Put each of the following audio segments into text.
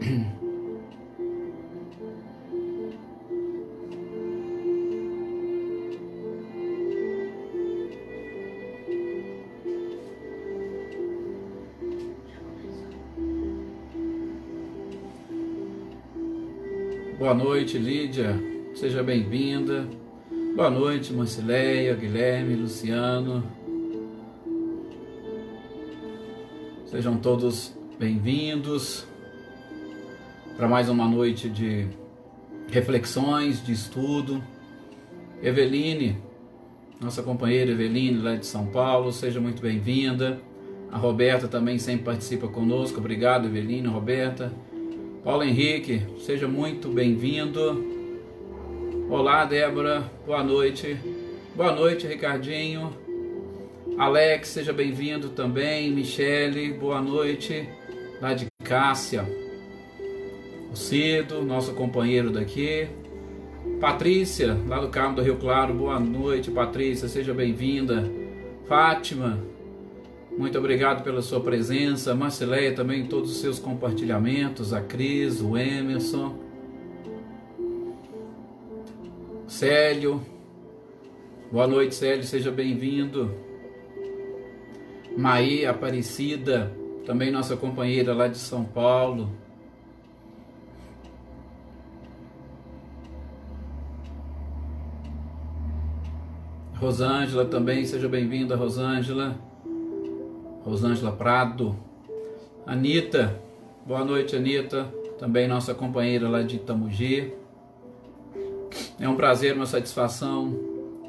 Boa noite, Lídia, seja bem-vinda. Boa noite, Marcileia, Guilherme, Luciano. Sejam todos bem-vindos para mais uma noite de reflexões, de estudo. Eveline, nossa companheira Eveline, lá de São Paulo, seja muito bem-vinda. A Roberta também sempre participa conosco. Obrigado, Eveline, Roberta. Paulo Henrique, seja muito bem-vindo. Olá, Débora, boa noite. Boa noite, Ricardinho. Alex, seja bem-vindo também. Michele, boa noite. Lá de Cássia. O Cido, nosso companheiro daqui. Patrícia, lá do Carmo do Rio Claro, boa noite, Patrícia, seja bem-vinda. Fátima, muito obrigado pela sua presença. Marcileia também, todos os seus compartilhamentos. A Cris, o Emerson. Célio. Boa noite, Célio, seja bem-vindo. Maí Aparecida, também nossa companheira lá de São Paulo. Rosângela também, seja bem-vinda, Rosângela. Rosângela Prado. Anita, boa noite, Anita, também nossa companheira lá de Itamugi. É um prazer, uma satisfação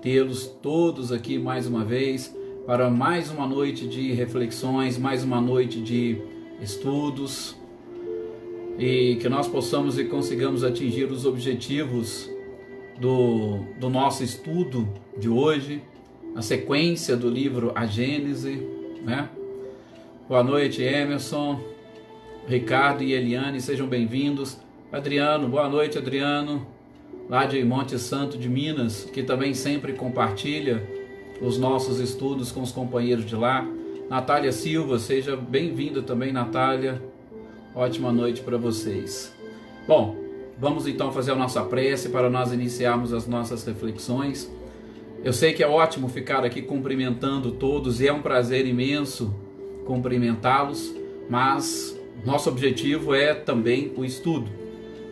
tê-los todos aqui mais uma vez para mais uma noite de reflexões, mais uma noite de estudos, e que nós possamos e consigamos atingir os objetivos do nosso estudo de hoje, a sequência do livro A Gênese, né? Boa noite, Emerson, Ricardo e Eliane, sejam bem-vindos. Adriano, boa noite, Adriano, lá de Monte Santo de Minas, que também sempre compartilha os nossos estudos com os companheiros de lá. Natália Silva, seja bem-vinda também, Natália. Ótima noite para vocês. Bom, vamos então fazer a nossa prece para nós iniciarmos as nossas reflexões. Eu sei que é ótimo ficar aqui cumprimentando todos e é um prazer imenso cumprimentá-los, mas nosso objetivo é também o estudo.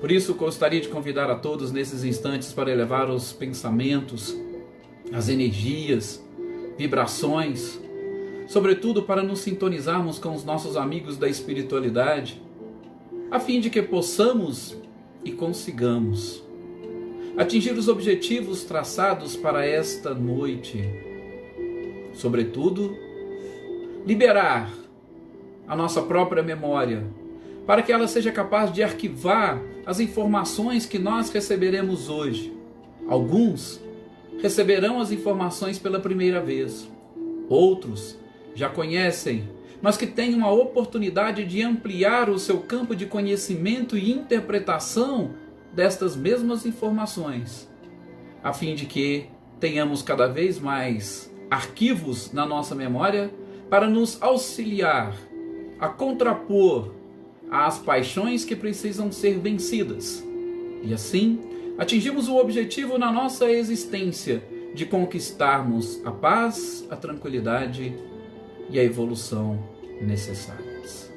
Por isso, gostaria de convidar a todos nesses instantes para elevar os pensamentos, as energias, vibrações, sobretudo para nos sintonizarmos com os nossos amigos da espiritualidade, a fim de que possamos e consigamos atingir os objetivos traçados para esta noite. Sobretudo, liberar a nossa própria memória, para que ela seja capaz de arquivar as informações que nós receberemos hoje. Alguns receberão as informações pela primeira vez, outros já conhecem, mas que têm uma oportunidade de ampliar o seu campo de conhecimento e interpretação destas mesmas informações, a fim de que tenhamos cada vez mais arquivos na nossa memória para nos auxiliar a contrapor às paixões que precisam ser vencidas. E assim, atingimos o objetivo na nossa existência de conquistarmos a paz, a tranquilidade e a evolução necessárias.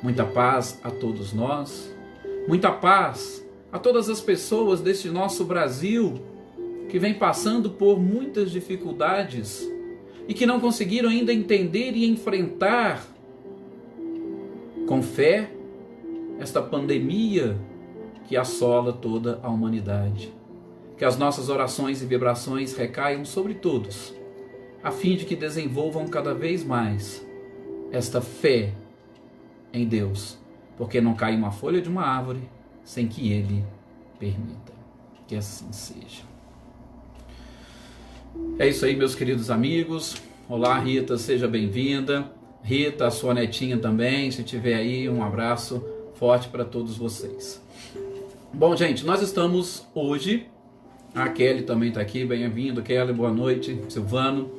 Muita paz a todos nós, muita paz a todas as pessoas deste nosso Brasil que vem passando por muitas dificuldades e que não conseguiram ainda entender e enfrentar com fé esta pandemia que assola toda a humanidade. Que as nossas orações e vibrações recaiam sobre todos, a fim de que desenvolvam cada vez mais esta fé em Deus, porque não cai uma folha de uma árvore sem que Ele permita. Que assim seja. É isso aí, meus queridos amigos. Olá, Rita, seja bem-vinda. Rita, a sua netinha também, se tiver aí, um abraço forte para todos vocês. Bom, gente, nós estamos hoje, a Kelly também está aqui, bem-vindo, Kelly, boa noite, Silvano.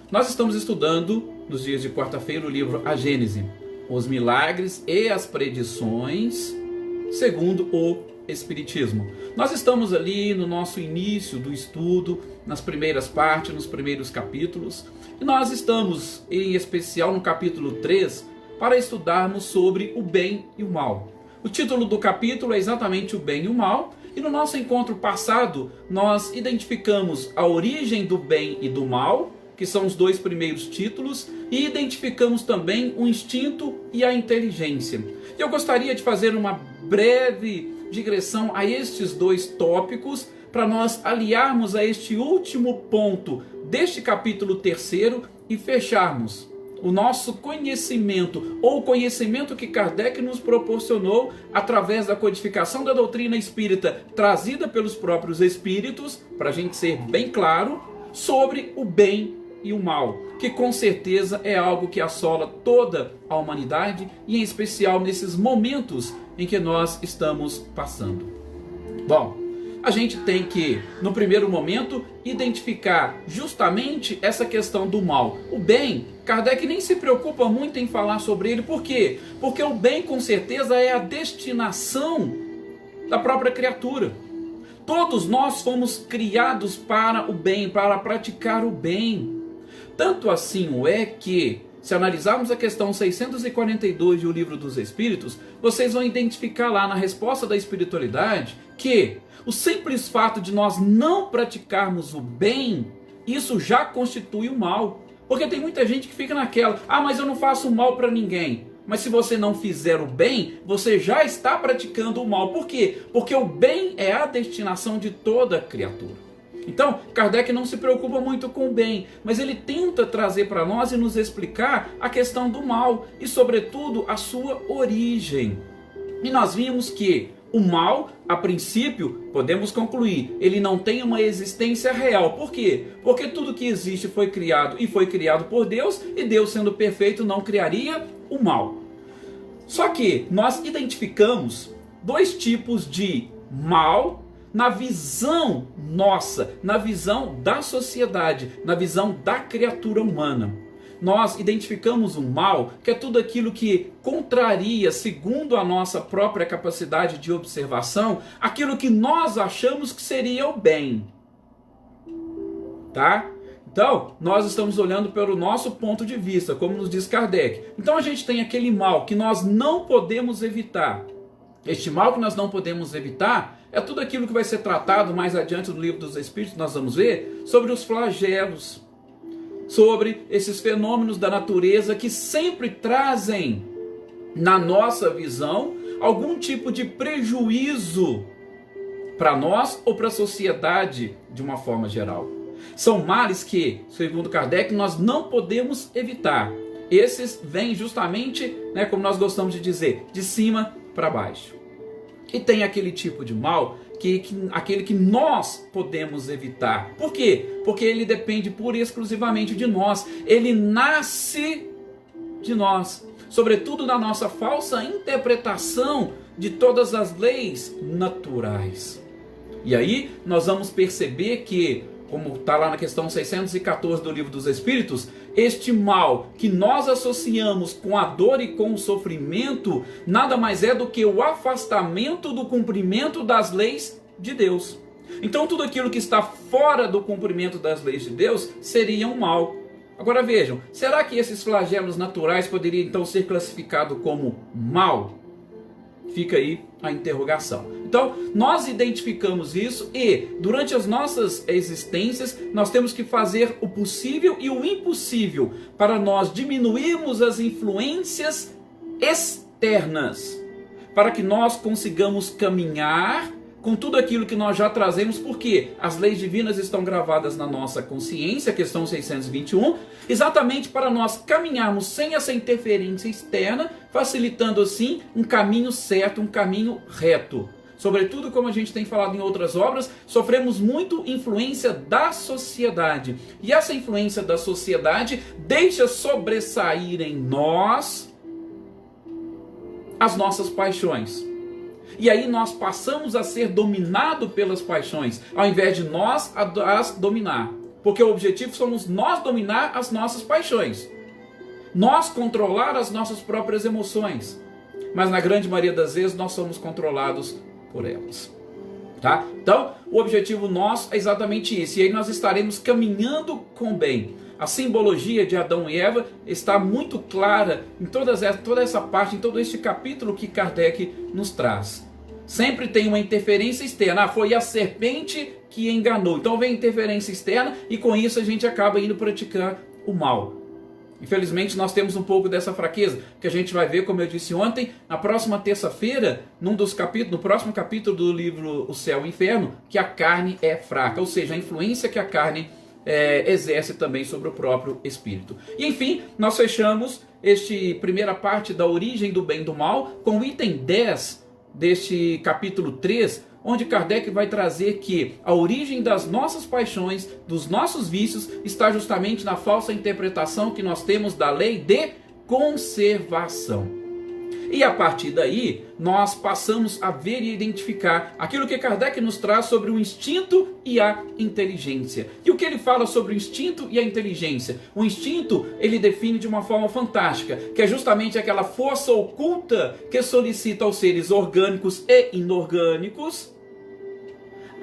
Nós estamos estudando, nos dias de quarta-feira, o livro A Gênese, os milagres e as predições segundo o Espiritismo. Nós estamos ali no nosso início do estudo, nas primeiras partes, nos primeiros capítulos, e nós estamos em especial no capítulo 3 para estudarmos sobre o bem e o mal. O título do capítulo é exatamente o bem e o mal, e no nosso encontro passado nós identificamos a origem do bem e do mal, que são os dois primeiros títulos, e identificamos também o instinto e a inteligência. Eu gostaria de fazer uma breve digressão a estes dois tópicos para nós aliarmos a este último ponto deste capítulo 3 e fecharmos o nosso conhecimento, ou o conhecimento que Kardec nos proporcionou através da codificação da doutrina espírita trazida pelos próprios espíritos, para a gente ser bem claro, sobre o bem e o mal, que com certeza é algo que assola toda a humanidade, e em especial nesses momentos em que nós estamos passando. Bom, a gente tem que, no primeiro momento, identificar justamente essa questão do mal. O bem, Kardec nem se preocupa muito em falar sobre ele. Por quê? Porque o bem, com certeza, é a destinação da própria criatura. Todos nós fomos criados para o bem, para praticar o bem. Tanto assim o é que, se analisarmos a questão 642 de O Livro dos Espíritos, vocês vão identificar lá na resposta da espiritualidade que o simples fato de nós não praticarmos o bem, isso já constitui o mal. Porque tem muita gente que fica naquela, mas eu não faço mal para ninguém. Mas se você não fizer o bem, você já está praticando o mal. Por quê? Porque o bem é a destinação de toda criatura. Então, Kardec não se preocupa muito com o bem, mas ele tenta trazer para nós e nos explicar a questão do mal e, sobretudo, a sua origem. E nós vimos que o mal, a princípio, podemos concluir, ele não tem uma existência real. Por quê? Porque tudo que existe foi criado e foi criado por Deus, e Deus, sendo perfeito, não criaria o mal. Só que nós identificamos dois tipos de mal na visão nossa, na visão da sociedade, na visão da criatura humana. Nós identificamos o mal, que é tudo aquilo que contraria, segundo a nossa própria capacidade de observação, aquilo que nós achamos que seria o bem. Tá? Então, nós estamos olhando pelo nosso ponto de vista, como nos diz Kardec. Então a gente tem aquele mal que nós não podemos evitar. Este mal que nós não podemos evitar é tudo aquilo que vai ser tratado mais adiante no Livro dos Espíritos. Nós vamos ver sobre os flagelos, sobre esses fenômenos da natureza que sempre trazem, na nossa visão, algum tipo de prejuízo para nós ou para a sociedade de uma forma geral. São males que, segundo Kardec, nós não podemos evitar. Esses vêm justamente, como nós gostamos de dizer, de cima para baixo. E tem aquele tipo de mal, aquele que nós podemos evitar. Por quê? Porque ele depende pura e exclusivamente de nós. Ele nasce de nós. Sobretudo da nossa falsa interpretação de todas as leis naturais. E aí nós vamos perceber que, como está lá na questão 614 do Livro dos Espíritos, este mal que nós associamos com a dor e com o sofrimento, nada mais é do que o afastamento do cumprimento das leis de Deus. Então tudo aquilo que está fora do cumprimento das leis de Deus seria um mal. Agora vejam, será que esses flagelos naturais poderiam então ser classificados como mal? Fica aí a interrogação. Então, nós identificamos isso e, durante as nossas existências, nós temos que fazer o possível e o impossível para nós diminuirmos as influências externas, para que nós consigamos caminhar com tudo aquilo que nós já trazemos, porque as leis divinas estão gravadas na nossa consciência, questão 621, exatamente para nós caminharmos sem essa interferência externa, facilitando assim um caminho certo, um caminho reto. Sobretudo, como a gente tem falado em outras obras, sofremos muito influência da sociedade. E essa influência da sociedade deixa sobressair em nós as nossas paixões. E aí nós passamos a ser dominados pelas paixões, ao invés de nós as dominar. Porque o objetivo somos nós dominar as nossas paixões. Nós controlar as nossas próprias emoções. mas na grande maioria das vezes nós somos controlados por elas. Tá? Então, o objetivo nosso é exatamente isso, e aí nós estaremos caminhando com o bem. A simbologia de Adão e Eva está muito clara em toda essa parte, em todo este capítulo que Kardec nos traz. Sempre tem uma interferência externa. Foi a serpente que enganou. Então vem interferência externa e com isso a gente acaba indo praticar o mal. Infelizmente nós temos um pouco dessa fraqueza, que a gente vai ver, como eu disse ontem, na próxima terça-feira, no próximo capítulo do livro O Céu e o Inferno, que a carne é fraca, ou seja, a influência que a carne exerce também sobre o próprio espírito. E enfim, nós fechamos esta primeira parte da origem do bem e do mal com o item 10 deste capítulo 3, onde Kardec vai trazer que a origem das nossas paixões, dos nossos vícios, está justamente na falsa interpretação que nós temos da lei de conservação. E a partir daí, nós passamos a ver e identificar aquilo que Kardec nos traz sobre o instinto e a inteligência. E o que ele fala sobre o instinto e a inteligência? O instinto, ele define de uma forma fantástica, que é justamente aquela força oculta que solicita aos seres orgânicos e inorgânicos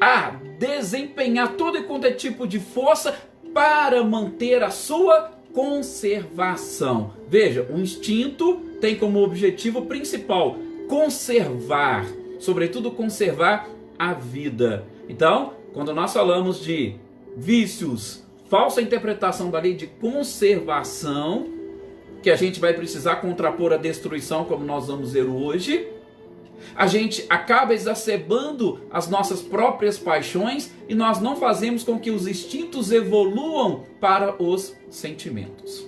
a desempenhar todo e quanto é tipo de força para manter a sua conservação. Veja, o instinto tem como objetivo principal conservar, sobretudo conservar a vida. Então, quando nós falamos de vícios, falsa interpretação da lei de conservação, que a gente vai precisar contrapor a destruição, como nós vamos ver hoje, a gente acaba exacerbando as nossas próprias paixões e nós não fazemos com que os instintos evoluam para os sentimentos.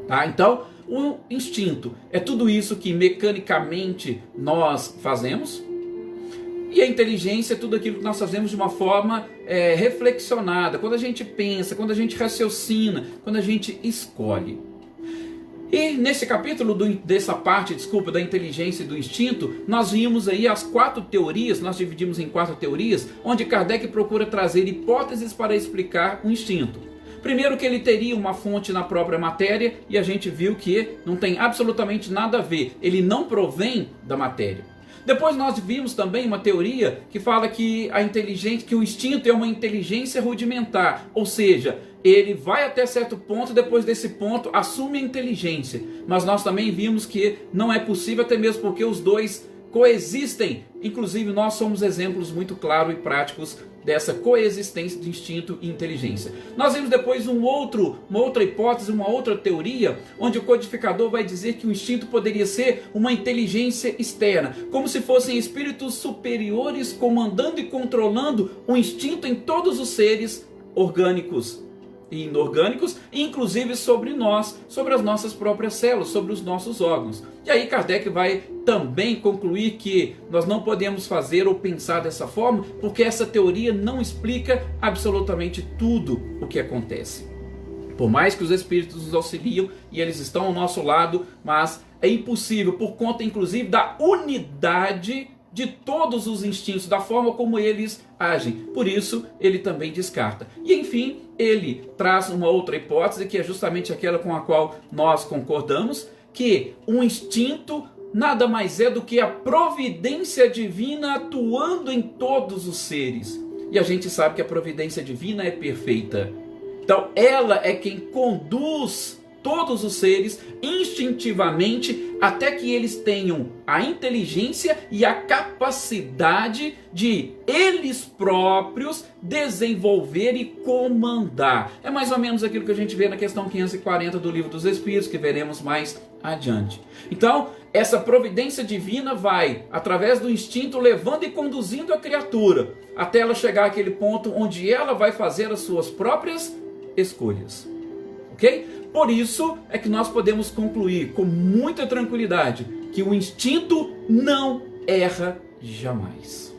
Tá? Então, o instinto é tudo isso que mecanicamente nós fazemos, e a inteligência é tudo aquilo que nós fazemos de uma forma reflexionada, quando a gente pensa, quando a gente raciocina, quando a gente escolhe. E nesse capítulo dessa parte, da inteligência e do instinto, nós vimos aí as 4 teorias, nós dividimos em 4 teorias, onde Kardec procura trazer hipóteses para explicar o instinto. Primeiro, que ele teria uma fonte na própria matéria, e a gente viu que não tem absolutamente nada a ver, ele não provém da matéria. Depois nós vimos também uma teoria que fala que que o instinto é uma inteligência rudimentar, ou seja, ele vai até certo ponto, depois desse ponto assume a inteligência. Mas nós também vimos que não é possível, até mesmo porque os dois coexistem. Inclusive nós somos exemplos muito claros e práticos dessa coexistência de instinto e inteligência. Nós vimos depois uma outra hipótese, uma outra teoria, onde o codificador vai dizer que o instinto poderia ser uma inteligência externa, como se fossem espíritos superiores comandando e controlando o instinto em todos os seres orgânicos e inorgânicos, inclusive sobre nós, sobre as nossas próprias células, sobre os nossos órgãos. E aí Kardec vai também concluir que nós não podemos fazer ou pensar dessa forma, porque essa teoria não explica absolutamente tudo o que acontece. Por mais que os espíritos nos auxiliam e eles estão ao nosso lado, mas é impossível, por conta inclusive da unidade de todos os instintos, da forma como eles agem. Por isso, ele também descarta. E enfim, ele traz uma outra hipótese, que é justamente aquela com a qual nós concordamos, que um instinto nada mais é do que a providência divina atuando em todos os seres. E a gente sabe que a providência divina é perfeita. Então, ela é quem conduz todos os seres instintivamente até que eles tenham a inteligência e a capacidade de eles próprios desenvolver e comandar. É mais ou menos aquilo que a gente vê na questão 540 do Livro dos Espíritos, que veremos mais adiante. Então, essa providência divina vai, através do instinto, levando e conduzindo a criatura até ela chegar àquele ponto onde ela vai fazer as suas próprias escolhas. Ok? Por isso é que nós podemos concluir com muita tranquilidade que o instinto não erra jamais.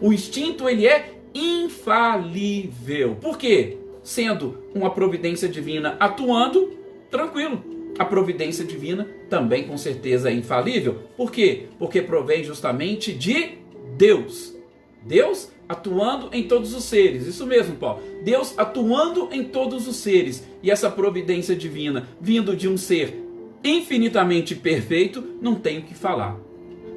O instinto, ele é infalível. Por quê? Sendo uma providência divina atuando, tranquilo. A providência divina também com certeza é infalível. Por quê? Porque provém justamente de Deus. Deus atuando em todos os seres. Isso mesmo, Paulo. Deus atuando em todos os seres. E essa providência divina vindo de um ser infinitamente perfeito, não tenho o que falar.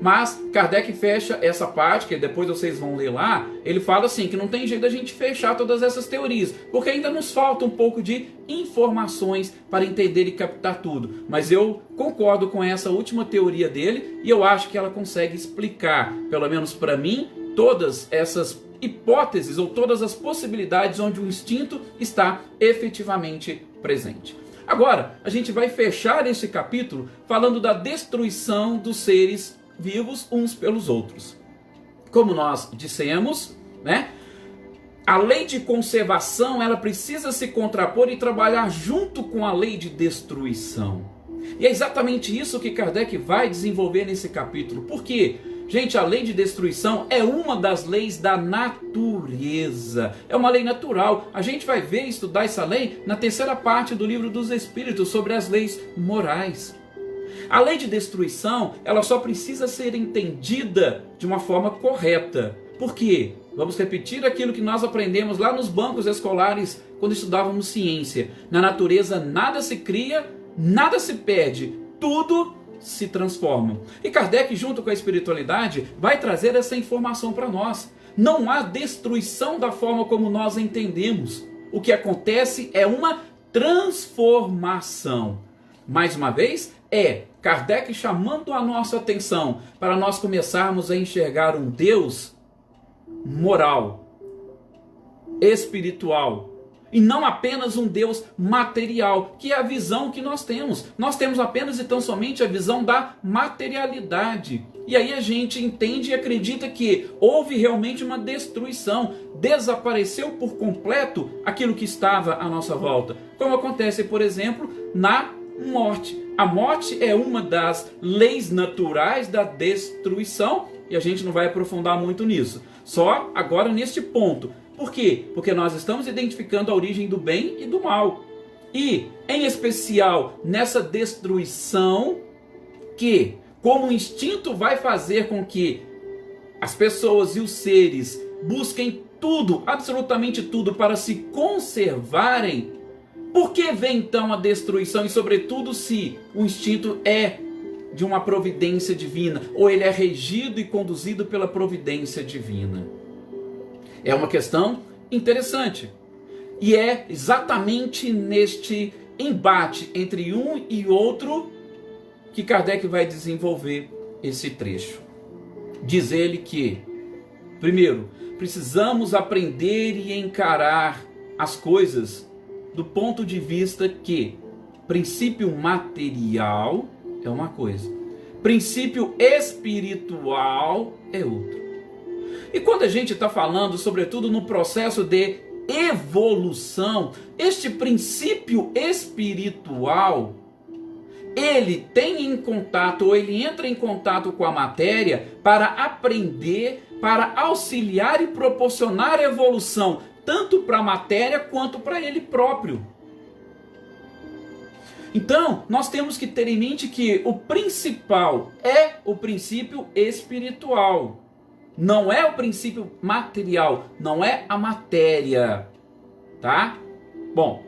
Mas Kardec fecha essa parte, que depois vocês vão ler lá, ele fala assim, que não tem jeito da gente fechar todas essas teorias, porque ainda nos falta um pouco de informações para entender e captar tudo. Mas eu concordo com essa última teoria dele, e eu acho que ela consegue explicar, pelo menos para mim, todas essas hipóteses ou todas as possibilidades onde o instinto está efetivamente presente. Agora, a gente vai fechar esse capítulo falando da destruição dos seres vivos uns pelos outros. Como nós dissemos, né? A lei de conservação, ela precisa se contrapor e trabalhar junto com a lei de destruição. E é exatamente isso que Kardec vai desenvolver nesse capítulo. Por quê? Gente, a lei de destruição é uma das leis da natureza. É uma lei natural. A gente vai ver e estudar essa lei na terceira parte do Livro dos Espíritos, sobre as leis morais. A lei de destruição, ela só precisa ser entendida de uma forma correta. Por quê? Vamos repetir aquilo que nós aprendemos lá nos bancos escolares quando estudávamos ciência. Na natureza nada se cria, nada se perde, tudo se transforma. E Kardec, junto com a espiritualidade, vai trazer essa informação para nós. Não há destruição da forma como nós entendemos. O que acontece é uma transformação. Mais uma vez, é Kardec chamando a nossa atenção para nós começarmos a enxergar um Deus moral, espiritual, e não apenas um Deus material, que é a visão que nós temos. Nós temos apenas e tão somente a visão da materialidade. E aí a gente entende e acredita que houve realmente uma destruição, desapareceu por completo aquilo que estava à nossa volta. Como acontece, por exemplo, na morte. A morte é uma das leis naturais da destruição, e a gente não vai aprofundar muito nisso. Só agora neste ponto. Por quê? Porque nós estamos identificando a origem do bem e do mal. E, em especial, nessa destruição que, como o instinto vai fazer com que as pessoas e os seres busquem tudo, absolutamente tudo, para se conservarem. Por que vem então a destruição? E sobretudo se o instinto é de uma providência divina, ou ele é regido e conduzido pela providência divina. É uma questão interessante. E é exatamente neste embate entre um e outro que Kardec vai desenvolver esse trecho. Diz ele que, primeiro, precisamos aprender e encarar as coisas do ponto de vista que princípio material é uma coisa, princípio espiritual é outra. E quando a gente está falando, sobretudo no processo de evolução, este princípio espiritual, ele tem em contato, ou ele entra em contato com a matéria para aprender, para auxiliar e proporcionar evolução, tanto para a matéria quanto para ele próprio. Então, nós temos que ter em mente que o principal é o princípio espiritual. Não é o princípio material, não é a matéria, tá? Bom,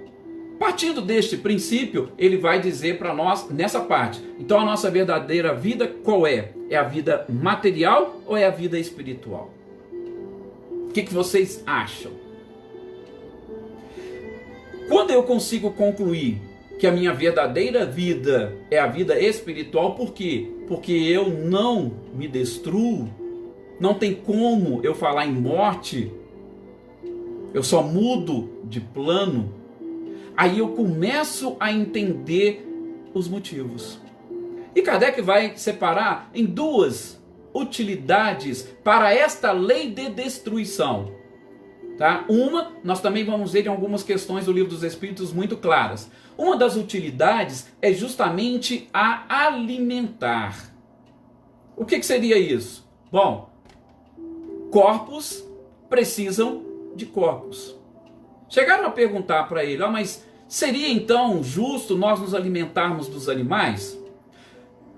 partindo deste princípio, ele vai dizer para nós nessa parte. Então, a nossa verdadeira vida qual é? É a vida material ou é a vida espiritual? O que vocês acham? Quando eu consigo concluir que a minha verdadeira vida é a vida espiritual, por quê? Porque eu não me destruo, não tem como eu falar em morte, eu só mudo de plano. Aí eu começo a entender os motivos. E Kardec vai separar em duas utilidades para esta lei de destruição. Tá? Uma, nós também vamos ver em algumas questões do Livro dos Espíritos muito claras. Uma das utilidades é justamente a alimentar. O que seria isso? Bom, corpos precisam de corpos. Chegaram a perguntar para ele, mas seria então justo nós nos alimentarmos dos animais?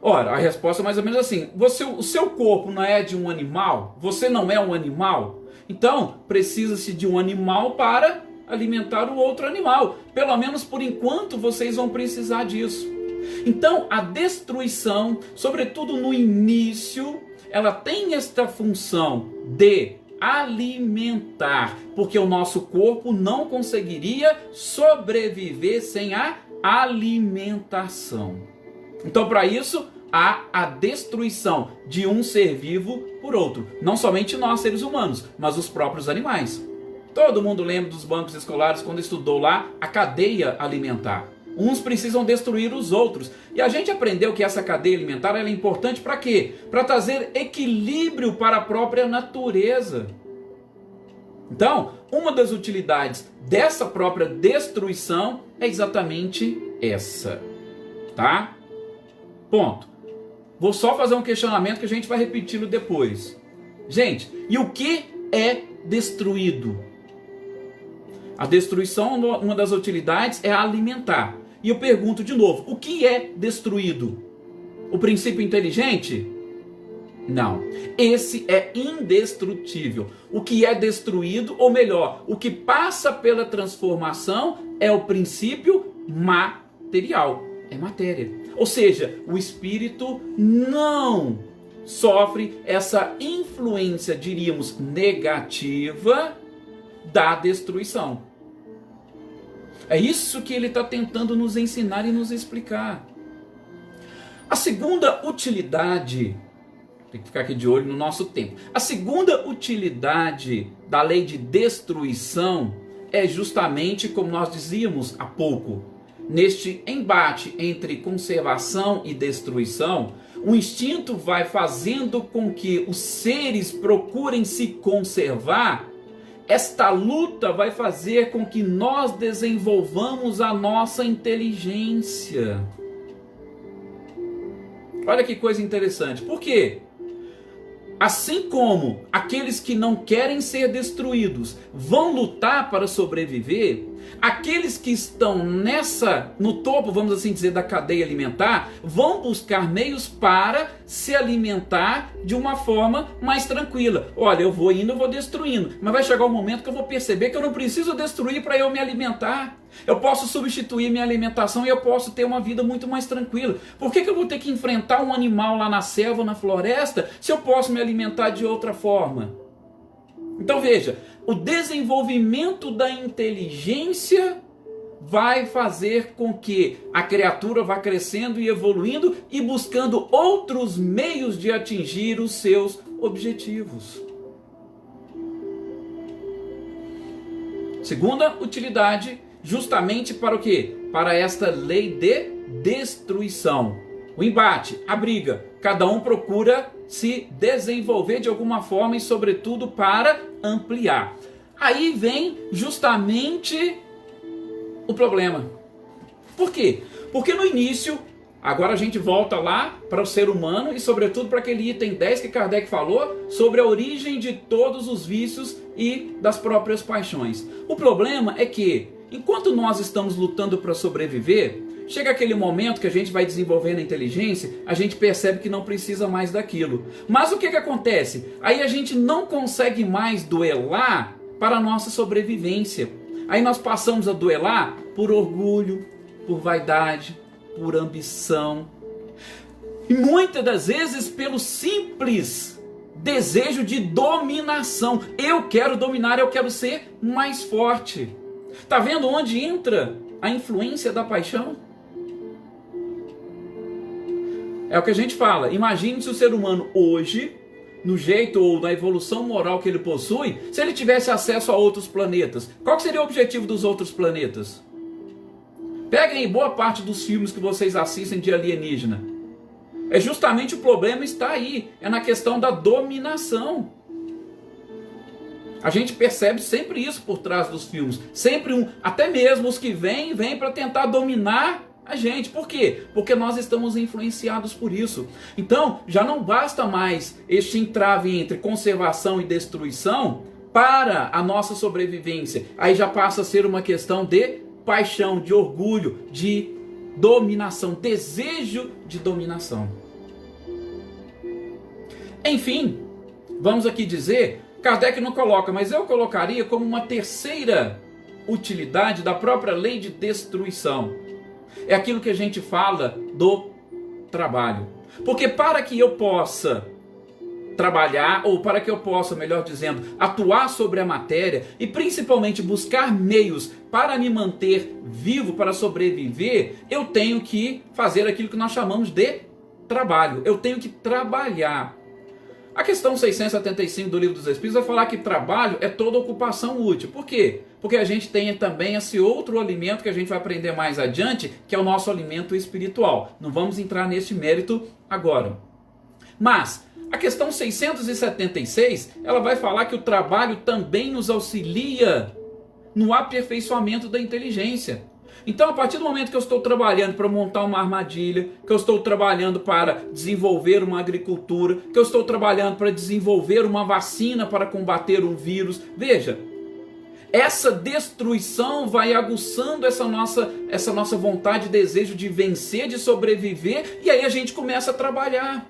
Ora, a resposta é mais ou menos assim, o seu corpo não é de um animal? Você não é um animal? Então, precisa-se de um animal para alimentar o outro animal. Pelo menos por enquanto vocês vão precisar disso. Então, a destruição, sobretudo no início, ela tem esta função de alimentar, porque o nosso corpo não conseguiria sobreviver sem a alimentação. Então, para isso, há a destruição de um ser vivo por outro. Não somente nós, seres humanos, mas os próprios animais. Todo mundo lembra dos bancos escolares quando estudou lá a cadeia alimentar. Uns precisam destruir os outros. E a gente aprendeu que essa cadeia alimentar ela é importante para quê? Para trazer equilíbrio para a própria natureza. Então, uma das utilidades dessa própria destruição é exatamente essa. Tá? Ponto. Vou só fazer um questionamento que a gente vai repeti-lo depois. Gente, e o que é destruído? A destruição, uma das utilidades é alimentar. E eu pergunto de novo, o que é destruído? O princípio inteligente? Não. Esse é indestrutível. O que é destruído, ou melhor, o que passa pela transformação é o princípio material. É matéria. Ou seja, o espírito não sofre essa influência, diríamos, negativa da destruição. É isso que ele está tentando nos ensinar e nos explicar. A segunda utilidade, tem que ficar aqui de olho no nosso tempo. A segunda utilidade da lei de destruição é justamente, como nós dizíamos há pouco, neste embate entre conservação e destruição, o instinto vai fazendo com que os seres procurem se conservar. Esta luta vai fazer com que nós desenvolvamos a nossa inteligência. Olha que coisa interessante. Por quê? Assim como aqueles que não querem ser destruídos vão lutar para sobreviver, aqueles que estão no topo, vamos assim dizer, da cadeia alimentar, vão buscar meios para se alimentar de uma forma mais tranquila. Olha, eu vou indo, eu vou destruindo, mas vai chegar um momento que eu vou perceber que eu não preciso destruir para eu me alimentar. Eu posso substituir minha alimentação e eu posso ter uma vida muito mais tranquila. Por que eu vou ter que enfrentar um animal lá na selva, na floresta, se eu posso me alimentar de outra forma? Então veja, o desenvolvimento da inteligência vai fazer com que a criatura vá crescendo e evoluindo e buscando outros meios de atingir os seus objetivos. Segunda utilidade, justamente para o quê? Para esta lei de destruição. O embate, a briga, cada um procura se desenvolver de alguma forma e sobretudo para ampliar. Aí vem justamente o problema. Por quê? Porque no início, agora a gente volta lá para o ser humano e sobretudo para aquele item 10 que Kardec falou sobre a origem de todos os vícios e das próprias paixões. O problema é que, enquanto nós estamos lutando para sobreviver, chega aquele momento que a gente vai desenvolvendo a inteligência, a gente percebe que não precisa mais daquilo. Mas o que acontece? Aí a gente não consegue mais duelar para a nossa sobrevivência. Aí nós passamos a duelar por orgulho, por vaidade, por ambição. E muitas das vezes pelo simples desejo de dominação. Eu quero dominar, eu quero ser mais forte. Está vendo onde entra a influência da paixão? É o que a gente fala. Imagine se o ser humano hoje, no jeito ou na evolução moral que ele possui, se ele tivesse acesso a outros planetas. Qual seria o objetivo dos outros planetas? Peguem boa parte dos filmes que vocês assistem de alienígena. É justamente o problema está aí. É na questão da dominação. A gente percebe sempre isso por trás dos filmes. Sempre até mesmo os que vêm para tentar dominar a gente. Por quê? Porque nós estamos influenciados por isso. Então, já não basta mais este entrave entre conservação e destruição para a nossa sobrevivência. Aí já passa a ser uma questão de paixão, de orgulho, de dominação, desejo de dominação. Enfim, vamos aqui dizer, Kardec não coloca, mas eu colocaria como uma terceira utilidade da própria lei de destruição. É aquilo que a gente fala do trabalho. Porque para que eu possa trabalhar, ou para que eu possa, melhor dizendo, atuar sobre a matéria e principalmente buscar meios para me manter vivo, para sobreviver, eu tenho que fazer aquilo que nós chamamos de trabalho. Eu tenho que trabalhar. A questão 675 do Livro dos Espíritos vai falar que trabalho é toda ocupação útil. Por quê? Porque a gente tem também esse outro alimento que a gente vai aprender mais adiante, que é o nosso alimento espiritual. Não vamos entrar nesse mérito agora. Mas a questão 676, ela vai falar que o trabalho também nos auxilia no aperfeiçoamento da inteligência. Então, a partir do momento que eu estou trabalhando para montar uma armadilha, que eu estou trabalhando para desenvolver uma agricultura, que eu estou trabalhando para desenvolver uma vacina para combater um vírus, veja, essa destruição vai aguçando essa nossa vontade e desejo de vencer, de sobreviver, e aí a gente começa a trabalhar.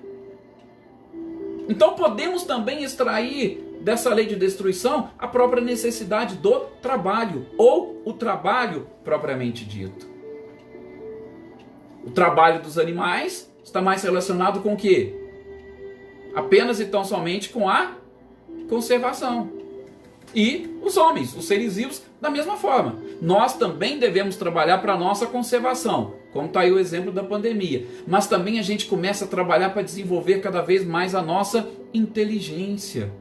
Então podemos também extrair dessa lei de destruição a própria necessidade do trabalho, ou o trabalho propriamente dito. O trabalho dos animais está mais relacionado com o quê? Apenas e tão somente com a conservação. E os homens, os seres vivos, da mesma forma. Nós também devemos trabalhar para a nossa conservação, como está aí o exemplo da pandemia. Mas também a gente começa a trabalhar para desenvolver cada vez mais a nossa inteligência.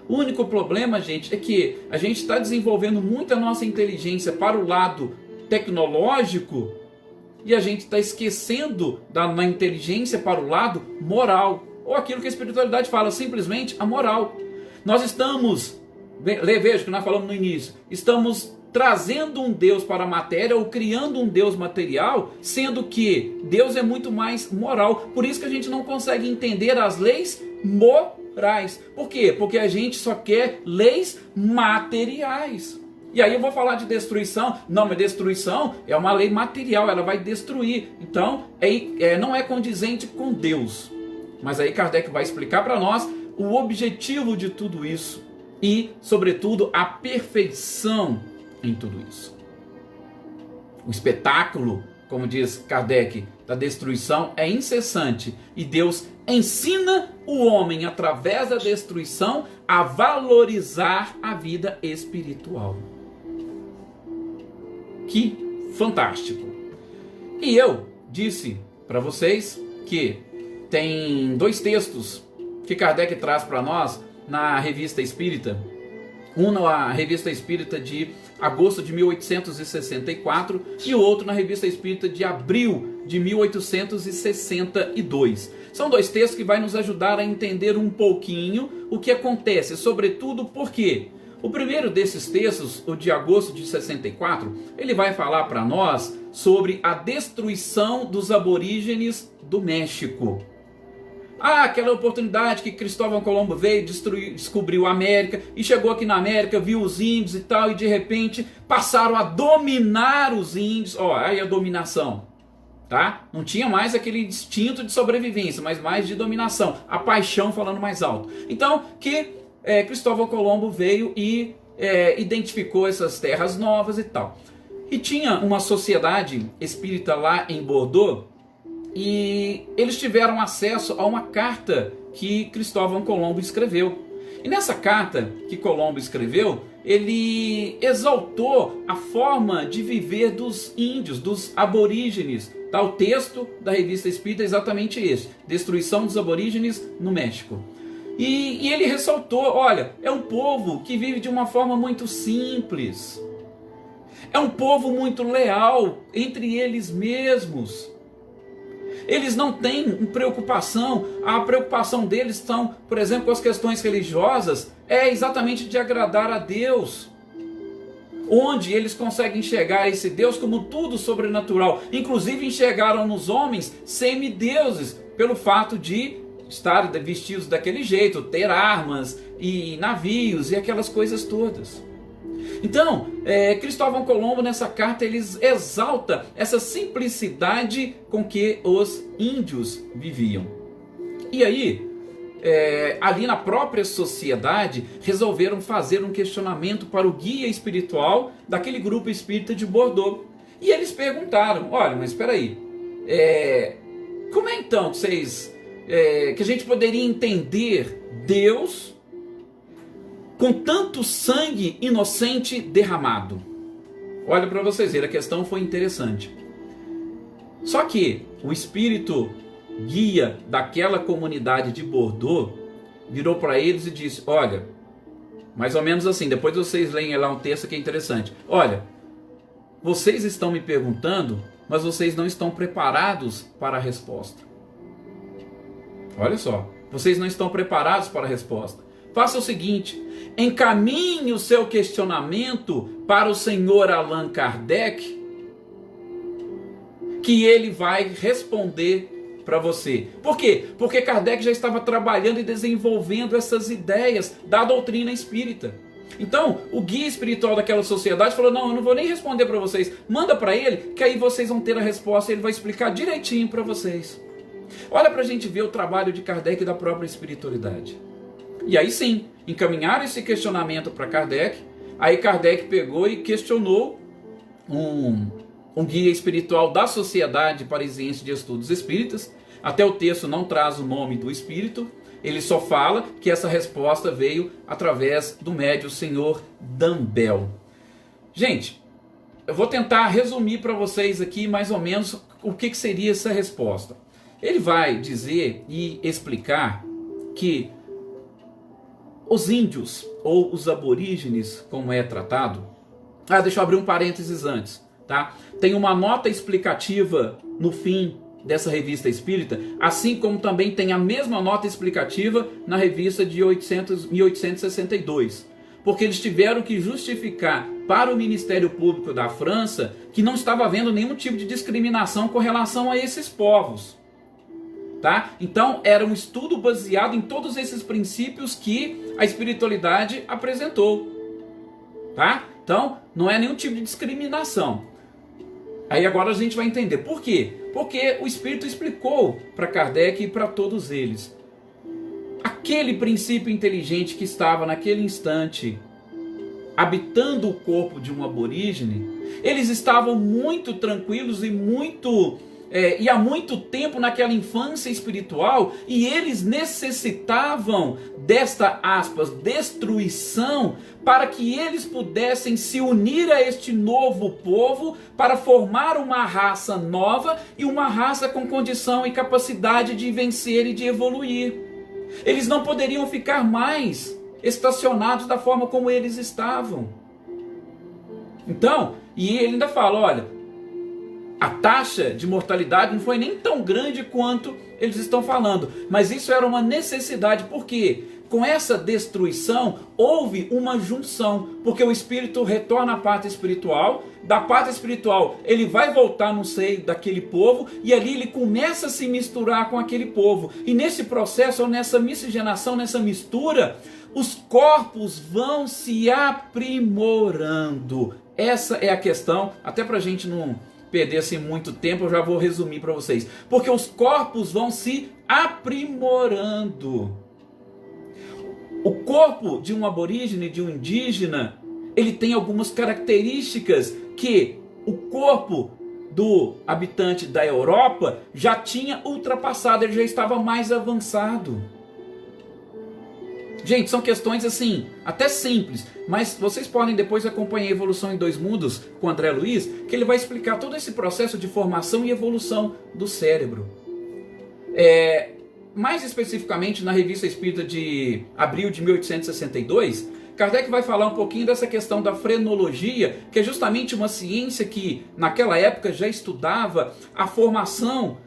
O único problema, gente, é que a gente está desenvolvendo muito a nossa inteligência para o lado tecnológico e a gente está esquecendo da inteligência para o lado moral. Ou aquilo que a espiritualidade fala, simplesmente a moral. Nós estamos, veja o que nós falamos no início, estamos trazendo um Deus para a matéria ou criando um Deus material, sendo que Deus é muito mais moral. Por isso que a gente não consegue entender as leis morais. Por quê? Porque a gente só quer leis materiais. E aí eu vou falar de destruição. Não, mas destruição é uma lei material, ela vai destruir. Então, não é condizente com Deus. Mas aí Kardec vai explicar para nós o objetivo de tudo isso e, sobretudo, a perfeição em tudo isso. O espetáculo, como diz Kardec, da destruição é incessante e Deus ensina o homem, através da destruição, a valorizar a vida espiritual. Que fantástico! E eu disse para vocês que tem dois textos que Kardec traz para nós na Revista Espírita. Um na Revista Espírita de agosto de 1864 e o outro na Revista Espírita de abril de 1862. São dois textos que vão nos ajudar a entender um pouquinho o que acontece, sobretudo porque o primeiro desses textos, o de agosto de 64, ele vai falar para nós sobre a destruição dos aborígenes do México. Aquela oportunidade que Cristóvão Colombo veio, descobriu a América e chegou aqui na América, viu os índios e tal, e de repente passaram a dominar os índios. Aí a dominação, tá? Não tinha mais aquele instinto de sobrevivência, mas mais de dominação, a paixão falando mais alto. Então, Cristóvão Colombo veio e identificou essas terras novas e tal. E tinha uma sociedade espírita lá em Bordeaux, e eles tiveram acesso a uma carta que Cristóvão Colombo escreveu. E nessa carta que Colombo escreveu, ele exaltou a forma de viver dos índios, dos aborígenes. Tá? O texto da Revista Espírita é exatamente esse: destruição dos aborígenes no México. E ele ressaltou, olha, é um povo que vive de uma forma muito simples. É um povo muito leal entre eles mesmos. Eles não têm preocupação, a preocupação deles são, por exemplo, com as questões religiosas, é exatamente de agradar a Deus. Onde eles conseguem enxergar esse Deus como tudo sobrenatural. Inclusive enxergaram nos homens semideuses, pelo fato de estar vestidos daquele jeito, ter armas e navios e aquelas coisas todas. Então, Cristóvão Colombo nessa carta ele exalta essa simplicidade com que os índios viviam. E aí, ali na própria sociedade, resolveram fazer um questionamento para o guia espiritual daquele grupo espírita de Bordeaux. E eles perguntaram, olha, mas espera aí, como é então que que a gente poderia entender Deus com tanto sangue inocente derramado? Olha para vocês verem, a questão foi interessante. Só que o espírito guia daquela comunidade de Bordeaux virou para eles e disse, olha, mais ou menos assim, depois vocês leem lá um texto que é interessante. Olha, vocês estão me perguntando, mas vocês não estão preparados para a resposta. Olha só, vocês não estão preparados para a resposta. Faça o seguinte, encaminhe o seu questionamento para o senhor Allan Kardec, que ele vai responder para você. Por quê? Porque Kardec já estava trabalhando e desenvolvendo essas ideias da doutrina espírita. Então, o guia espiritual daquela sociedade falou, não, eu não vou nem responder para vocês, manda para ele, que aí vocês vão ter a resposta, ele vai explicar direitinho para vocês. Olha para a gente ver o trabalho de Kardec e da própria espiritualidade. E aí sim, encaminharam esse questionamento para Kardec, aí Kardec pegou e questionou um guia espiritual da Sociedade Parisiense de Estudos Espíritas. Até o texto não traz o nome do espírito, ele só fala que essa resposta veio através do médium senhor Dambel. Gente, eu vou tentar resumir para vocês aqui mais ou menos o que seria essa resposta. Ele vai dizer e explicar que os índios ou os aborígenes, como é tratado... deixa eu abrir um parênteses antes. Tá? Tem uma nota explicativa no fim dessa revista espírita, assim como também tem a mesma nota explicativa na revista de 1862, porque eles tiveram que justificar para o Ministério Público da França que não estava havendo nenhum tipo de discriminação com relação a esses povos. Tá? Então era um estudo baseado em todos esses princípios que a espiritualidade apresentou. Tá? Então não é nenhum tipo de discriminação. Aí agora a gente vai entender por quê? Porque o Espírito explicou para Kardec e para todos eles. Aquele princípio inteligente que estava naquele instante habitando o corpo de um aborígene, eles estavam muito tranquilos e há muito tempo naquela infância espiritual, e eles necessitavam desta, aspas, destruição, para que eles pudessem se unir a este novo povo, para formar uma raça nova, e uma raça com condição e capacidade de vencer e de evoluir. Eles não poderiam ficar mais estacionados da forma como eles estavam. Então, e ele ainda fala, olha, a taxa de mortalidade não foi nem tão grande quanto eles estão falando, mas isso era uma necessidade, porque com essa destruição houve uma junção, porque o espírito retorna à parte espiritual, da parte espiritual ele vai voltar no seio daquele povo, e ali ele começa a se misturar com aquele povo, e nesse processo, ou nessa miscigenação, nessa mistura, os corpos vão se aprimorando. Essa é a questão, até para a gente não perder assim muito tempo, eu já vou resumir para vocês. Porque os corpos vão se aprimorando. O corpo de um aborígene, de um indígena, ele tem algumas características que o corpo do habitante da Europa já tinha ultrapassado, ele já estava mais avançado. Gente, são questões assim, até simples, mas vocês podem depois acompanhar a Evolução em Dois Mundos com André Luiz, que ele vai explicar todo esse processo de formação e evolução do cérebro. Mais especificamente na Revista Espírita de abril de 1862, Kardec vai falar um pouquinho dessa questão da frenologia, que é justamente uma ciência que naquela época já estudava a formação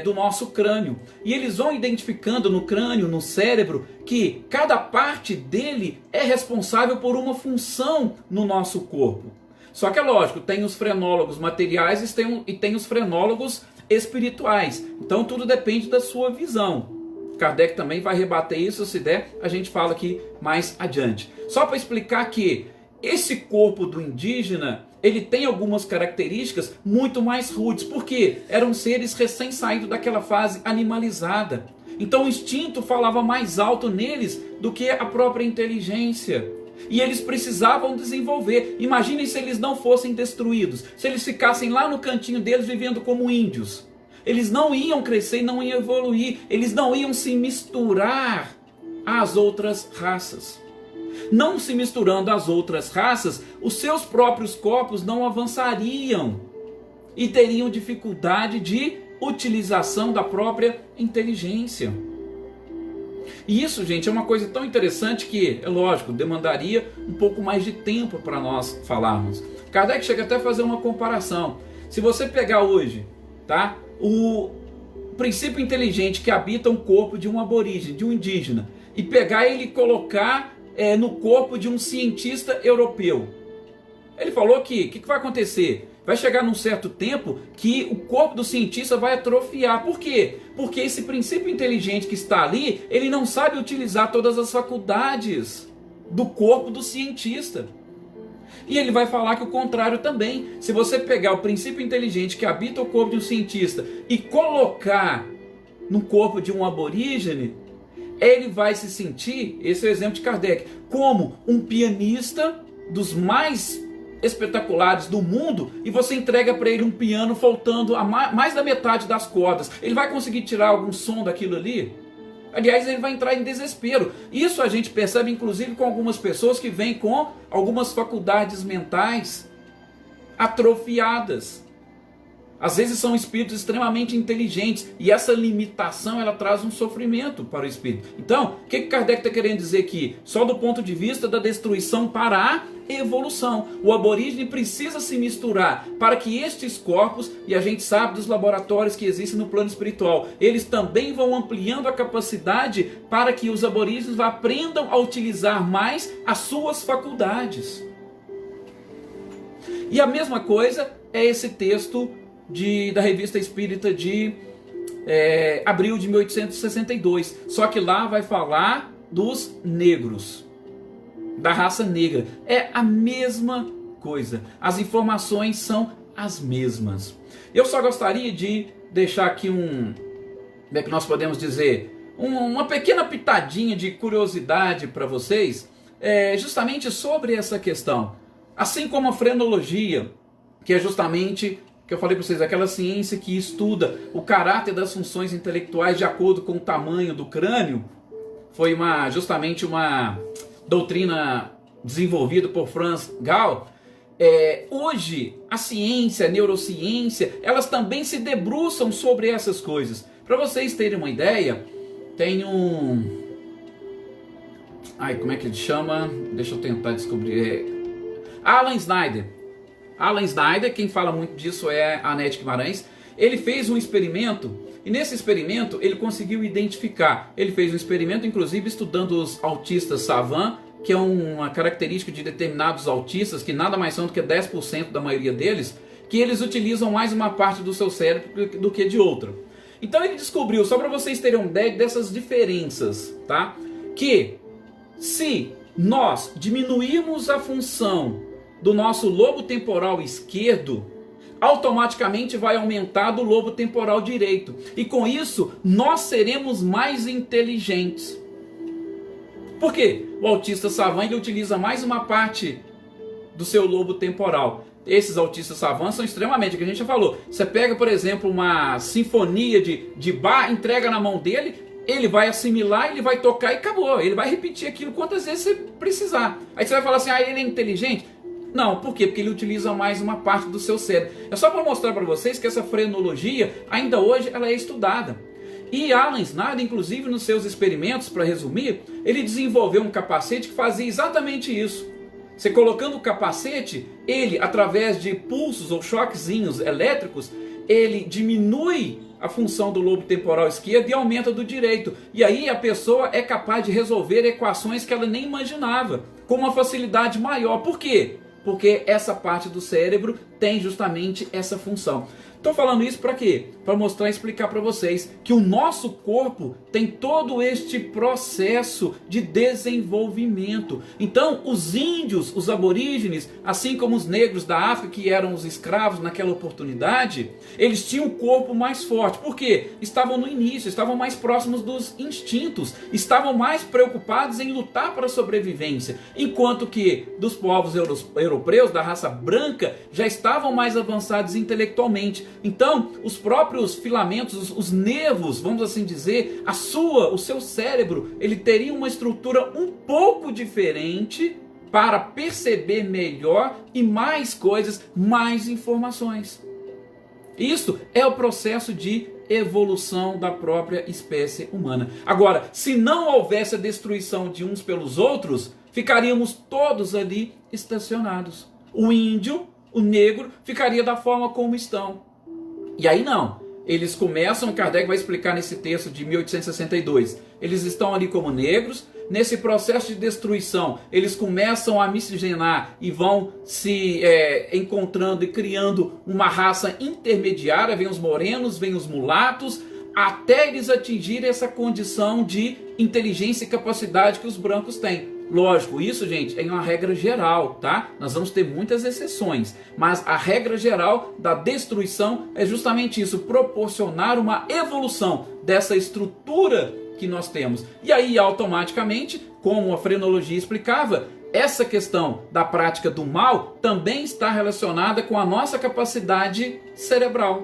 do nosso crânio. E eles vão identificando no crânio, no cérebro, que cada parte dele é responsável por uma função no nosso corpo. Só que é lógico, tem os frenólogos materiais e tem os frenólogos espirituais. Então tudo depende da sua visão. Kardec também vai rebater isso, se der, a gente fala aqui mais adiante. Só para explicar que esse corpo do indígena, ele tem algumas características muito mais rudes, porque eram seres recém-saídos daquela fase animalizada. Então o instinto falava mais alto neles do que a própria inteligência. E eles precisavam desenvolver. Imaginem se eles não fossem destruídos, se eles ficassem lá no cantinho deles vivendo como índios. Eles não iam crescer e não iam evoluir, eles não iam se misturar às outras raças. Não se misturando às outras raças, os seus próprios corpos não avançariam e teriam dificuldade de utilização da própria inteligência. E isso, gente, é uma coisa tão interessante que, é lógico, demandaria um pouco mais de tempo para nós falarmos. Kardec chega até a fazer uma comparação. Se você pegar hoje, tá, o princípio inteligente que habita o corpo de um aborígene, de um indígena, e pegar ele e colocar no corpo de um cientista europeu. Ele falou que o que vai acontecer? Vai chegar num certo tempo que o corpo do cientista vai atrofiar. Por quê? Porque esse princípio inteligente que está ali, ele não sabe utilizar todas as faculdades do corpo do cientista. E ele vai falar que o contrário também. Se você pegar o princípio inteligente que habita o corpo de um cientista e colocar no corpo de um aborígene, ele vai se sentir, esse é o exemplo de Kardec, como um pianista dos mais espetaculares do mundo, e você entrega para ele um piano faltando a mais da metade das cordas. Ele vai conseguir tirar algum som daquilo ali? Aliás, ele vai entrar em desespero. Isso a gente percebe inclusive com algumas pessoas que vêm com algumas faculdades mentais atrofiadas. Às vezes são espíritos extremamente inteligentes, e essa limitação ela traz um sofrimento para o espírito. Então, o que Kardec está querendo dizer aqui? Só do ponto de vista da destruição para a evolução. O aborígene precisa se misturar para que estes corpos, e a gente sabe dos laboratórios que existem no plano espiritual, eles também vão ampliando a capacidade para que os aborígenes aprendam a utilizar mais as suas faculdades. E a mesma coisa é esse texto da Revista Espírita de abril de 1862. Só que lá vai falar dos negros, da raça negra. É a mesma coisa. As informações são as mesmas. Eu só gostaria de deixar aqui como é que nós podemos dizer, uma pequena pitadinha de curiosidade para vocês, justamente sobre essa questão. Assim como a frenologia, que é justamente, que eu falei para vocês, aquela ciência que estuda o caráter das funções intelectuais de acordo com o tamanho do crânio, foi justamente uma doutrina desenvolvida por Franz Gall. Hoje, a ciência, a neurociência, elas também se debruçam sobre essas coisas. Para vocês terem uma ideia, tem como é que ele chama? Deixa eu tentar descobrir. Alan Snyder. Alan Snyder, quem fala muito disso é a Anete Guimarães. Ele fez um experimento, e nesse experimento ele conseguiu identificar. Ele fez um experimento, inclusive, estudando os autistas savant, que é uma característica de determinados autistas, que nada mais são do que 10% da maioria deles, que eles utilizam mais uma parte do seu cérebro do que de outra. Então ele descobriu, só para vocês terem uma ideia dessas diferenças, tá? Que se nós diminuirmos a função do nosso lobo temporal esquerdo, automaticamente vai aumentar do lobo temporal direito. E com isso, nós seremos mais inteligentes. Por quê? O autista savant ele utiliza mais uma parte do seu lobo temporal. Esses autistas savant são extremamente, que a gente já falou. Você pega, por exemplo, uma sinfonia de Bach, entrega na mão dele, ele vai assimilar, ele vai tocar e acabou. Ele vai repetir aquilo quantas vezes você precisar. Aí você vai falar assim, ele é inteligente? Não, por quê? Porque ele utiliza mais uma parte do seu cérebro. É só para mostrar para vocês que essa frenologia, ainda hoje, ela é estudada. E Alan Snyder, inclusive nos seus experimentos, para resumir, ele desenvolveu um capacete que fazia exatamente isso. Você colocando o capacete, ele, através de pulsos ou choquezinhos elétricos, ele diminui a função do lobo temporal esquerdo e aumenta do direito. E aí a pessoa é capaz de resolver equações que ela nem imaginava, com uma facilidade maior. Por quê? Porque essa parte do cérebro tem justamente essa função. Estou falando isso para quê? Para mostrar e explicar para vocês que o nosso corpo tem todo este processo de desenvolvimento. Então, os índios, os aborígenes, assim como os negros da África, que eram os escravos naquela oportunidade, eles tinham um corpo mais forte. Por quê? Estavam no início, estavam mais próximos dos instintos, estavam mais preocupados em lutar para a sobrevivência, enquanto que dos povos europeus, da raça branca, já estavam mais avançados intelectualmente. Então, os próprios filamentos, os nervos, vamos assim dizer, o seu cérebro, ele teria uma estrutura um pouco diferente para perceber melhor e mais coisas, mais informações. Isso é o processo de evolução da própria espécie humana. Agora, se não houvesse a destruição de uns pelos outros, ficaríamos todos ali estacionados. O índio, o negro, ficaria da forma como estão. E aí não, eles começam, Kardec vai explicar nesse texto de 1862, eles estão ali como negros, nesse processo de destruição, eles começam a miscigenar e vão se encontrando e criando uma raça intermediária, vem os morenos, vem os mulatos, até eles atingirem essa condição de inteligência e capacidade que os brancos têm. Lógico, isso, gente, é uma regra geral, tá? Nós vamos ter muitas exceções, mas a regra geral da destruição é justamente isso, proporcionar uma evolução dessa estrutura que nós temos. E aí, automaticamente, como a frenologia explicava, essa questão da prática do mal também está relacionada com a nossa capacidade cerebral,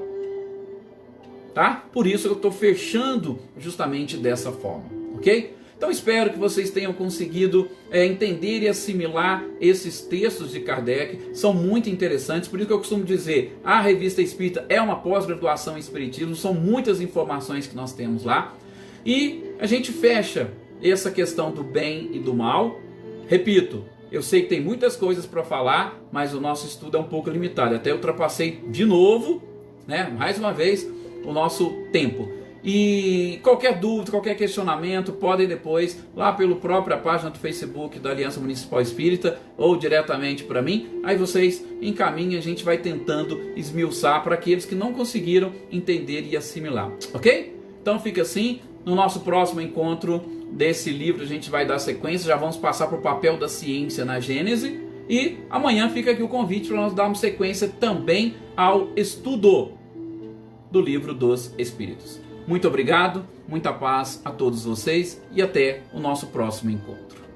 tá? Por isso eu estou fechando justamente dessa forma, ok? Então espero que vocês tenham conseguido entender e assimilar esses textos de Kardec, são muito interessantes, por isso que eu costumo dizer, a Revista Espírita é uma pós-graduação em Espiritismo, são muitas informações que nós temos lá, e a gente fecha essa questão do bem e do mal. Repito, eu sei que tem muitas coisas para falar, mas o nosso estudo é um pouco limitado, até ultrapassei de novo, né, mais uma vez, o nosso tempo. E qualquer dúvida, qualquer questionamento, podem depois, lá pela própria página do Facebook da Aliança Municipal Espírita, ou diretamente para mim, aí vocês encaminhem, a gente vai tentando esmiuçar para aqueles que não conseguiram entender e assimilar, ok? Então fica assim, no nosso próximo encontro desse livro a gente vai dar sequência, já vamos passar para o papel da ciência na Gênese, e amanhã fica aqui o convite para nós darmos sequência também ao estudo do Livro dos Espíritos. Muito obrigado, muita paz a todos vocês e até o nosso próximo encontro.